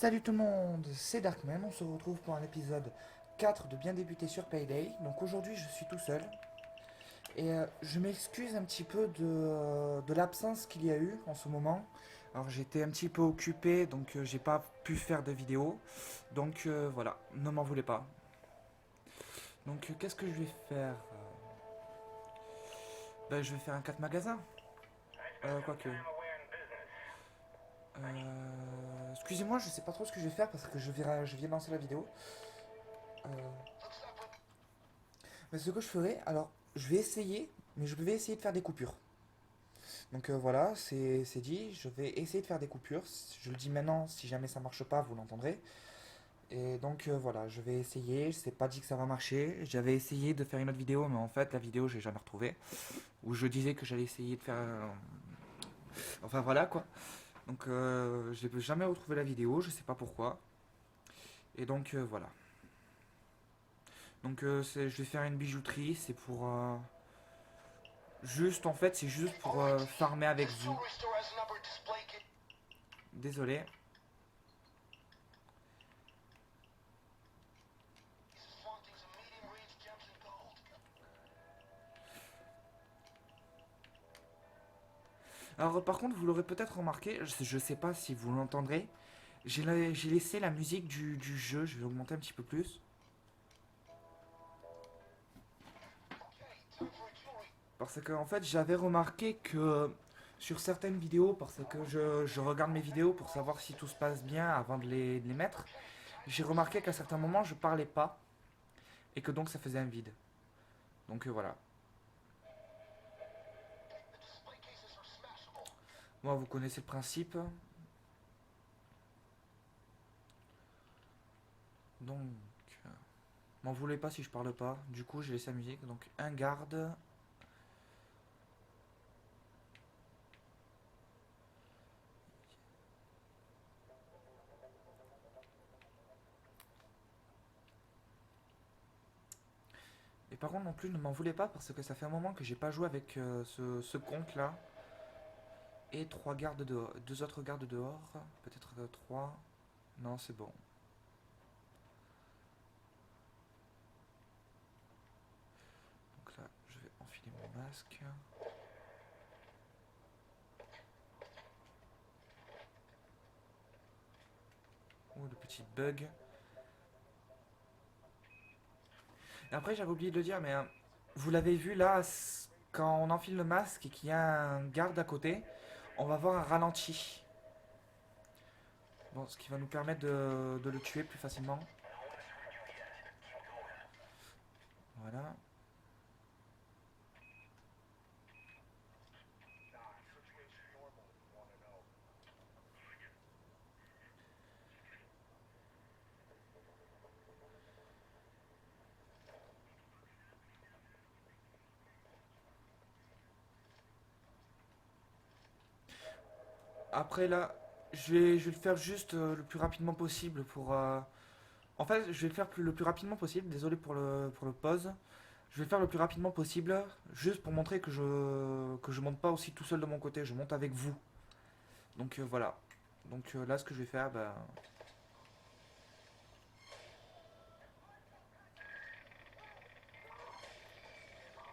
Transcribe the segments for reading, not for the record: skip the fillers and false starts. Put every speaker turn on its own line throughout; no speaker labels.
Salut tout le monde, c'est Darkman, on se retrouve pour un épisode 4 de Bien débuter sur Payday. Donc aujourd'hui je suis tout seul et je m'excuse un petit peu de l'absence qu'il y a eu en ce moment. Alors j'étais un petit peu occupé donc j'ai pas pu faire de vidéo. Donc voilà, ne m'en voulez pas. Donc qu'est-ce que je vais faire? Je vais faire un 4 magasins. Quoique. Excusez-moi, je sais pas trop ce que je vais faire parce que je viens de lancer la vidéo. Euh, Mais ce que je ferai, alors je vais essayer, mais je vais essayer de faire des coupures. Donc voilà, c'est dit, je vais essayer de faire des coupures. Je le dis maintenant, si jamais ça marche pas, vous l'entendrez. Et donc voilà, je vais essayer, je sais pas dit que ça va marcher. J'avais essayé de faire une autre vidéo, mais en fait la vidéo j'ai jamais retrouvé. Où je disais que j'allais essayer de faire... Enfin voilà quoi. Donc j'ai jamais retrouvé la vidéo, je sais pas pourquoi. Et donc voilà. Donc je vais faire une bijouterie, c'est pour... juste en fait, c'est juste pour farmer avec vous. Désolé. Alors par contre, vous l'aurez peut-être remarqué, je sais pas si vous l'entendrez, j'ai laissé la musique du jeu, je vais augmenter un petit peu plus. Parce que en fait, j'avais remarqué que sur certaines vidéos, parce que je regarde mes vidéos pour savoir si tout se passe bien avant de les mettre, j'ai remarqué qu'à certains moments, je parlais pas et que donc ça faisait un vide. Donc voilà. Moi, vous connaissez le principe. Donc, euh, m'en voulez pas si je parle pas. Du coup, j'ai laissé la musique. Donc, un garde. Et par contre, non plus, ne m'en voulez pas parce que ça fait un moment que j'ai pas joué avec ce compte là. Et trois gardes dehors, deux autres gardes dehors. Peut-être trois. Non, c'est bon. Donc là, je vais enfiler mon masque. Oh, le petit bug. Et après, j'avais oublié de le dire, mais vous l'avez vu là, quand on enfile le masque et qu'il y a un garde à côté, on va voir un ralenti. Bon, ce qui va nous permettre de le tuer plus facilement. Voilà. Après là, je vais le faire juste le plus rapidement possible pour... En fait, je vais le faire le plus rapidement possible. Désolé pour le pause. Je vais le faire le plus rapidement possible, juste pour montrer que je monte pas aussi tout seul de mon côté. Je monte avec vous. Donc voilà. Donc là, ce que je vais faire, bah,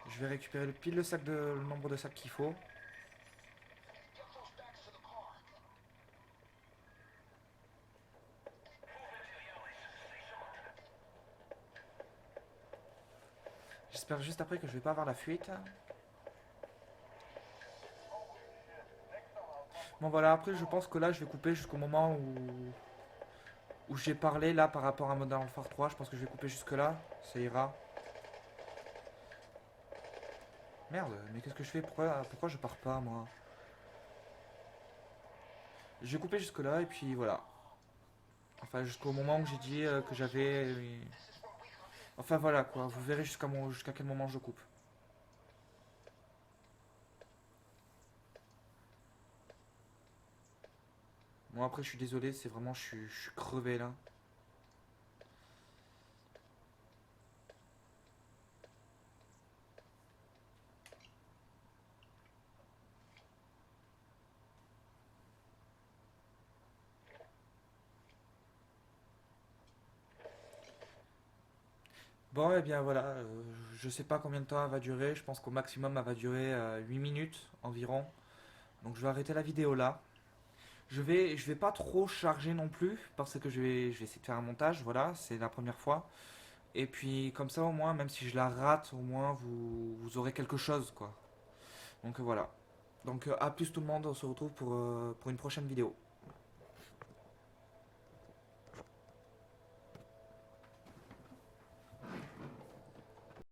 je vais récupérer pile le nombre de sacs qu'il faut. J'espère juste après que je vais pas avoir la fuite. Bon voilà, après je pense que là je vais couper jusqu'au moment où j'ai parlé là par rapport à Modern Warfare 3. Je pense que je vais couper jusque là, ça ira. Merde, mais qu'est-ce que je fais? Pourquoi je pars pas moi? Je vais couper jusque là et puis voilà. Enfin jusqu'au moment où j'ai dit que j'avais... Enfin voilà quoi, vous verrez jusqu'à quel moment je coupe. Bon après je suis désolé, c'est vraiment je suis crevé là. Bon, et bien voilà, je sais pas combien de temps elle va durer, je pense qu'au maximum elle va durer 8 minutes environ. Donc je vais arrêter la vidéo là. Je vais pas trop charger non plus parce que je vais essayer de faire un montage, voilà, c'est la première fois. Et puis comme ça au moins, même si je la rate, au moins vous aurez quelque chose quoi. Donc voilà. Donc à plus tout le monde, on se retrouve pour une prochaine vidéo.